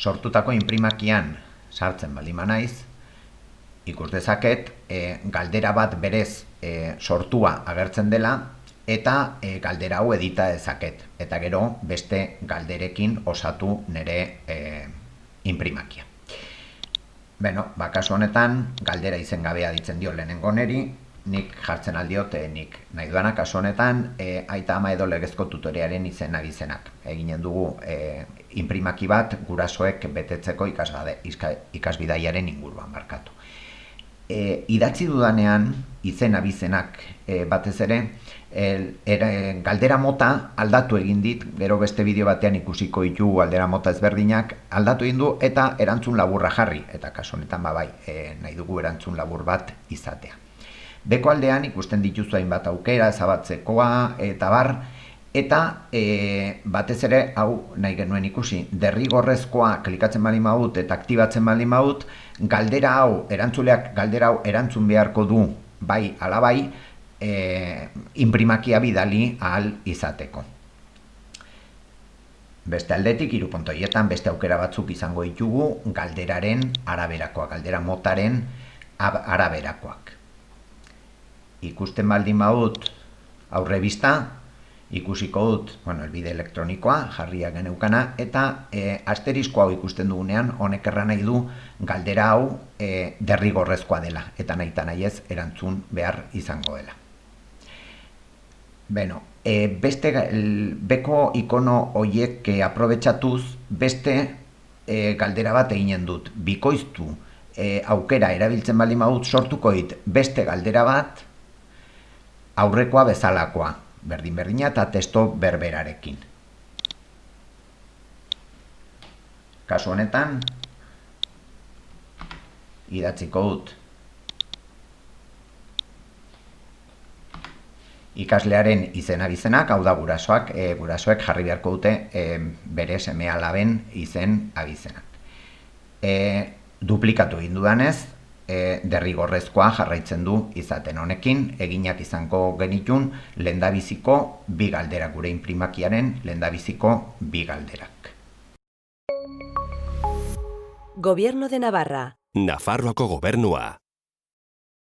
sortutako inprimakian sartzen baldin banaiz, ikus dezaket galdera bat berez sortua agertzen dela eta galdera hau edita dezaket. Eta gero beste galderekin osatu nire inprimakia. Beno, kasu honetan galdera izengabea ditzen dio lehenengo neri, nik jartzen aldiote nik nahi duana, kasu honetan aita ama edo legezko tutorearen izena abizenak. Eginen dugu inprimaki bat gurasoek betetzeko ikasbidaiaren inguruan barkatu. Idatzi dudanean izen abizenak batez ere, galdera mota aldatu egin dit, gero beste bideo batean ikusiko ditu galdera mota ezberdinak, aldatu egin du eta erantzun laburra jarri, eta kasu honetan bai, nahi dugu erantzun labur bat izatea. Beko aldean ikusten dituzu hainbat aukera, ezabatzekoa eta bar, eta batez ere, hau nahi genuen ikusi, derrigorrezkoa klikatzen baldin badut eta aktibatzen baldin badut, galdera hau, erantzuleak galdera hau erantzun beharko du, bai ala bai, inprimakia bidali ahal izateko. Beste aldetik, 3 puntu horietan beste aukera batzuk izango ditugu galderaren araberakoak, galdera motaren araberakoak. Ikusten baldin badut aurrebista, ikusiko dut, elbide elektronikoa, jarria geneukana, eta asterisko hau ikusten dugunean, honek erran nahi du galdera hau derrigorrezkoa dela, eta nahi ez erantzun behar izango dela. Beno, beste beko ikono horiek aprobetxatuz, beste galdera bat eginen dut. Bikoiztu aukera erabiltzen baldin badut sortuko dit beste galdera bat aurrekoa bezalakoa, berdin-berdina eta testo berberarekin. Kasu honetan, idatziko dut ikaslearen izen-abizenak, hau da gurasoek jarri beharko dute bere seme-alaben izen-abizenak. Duplikatu egin dudanez, derrigorrezkoa jarraitzen du izaten honekin, eginak izango genitun lehendabiziko 2 galderak, gure inprimakiaren lehendabiziko 2 galderak. Gobierno de Navarra. Nafarroako gobernua.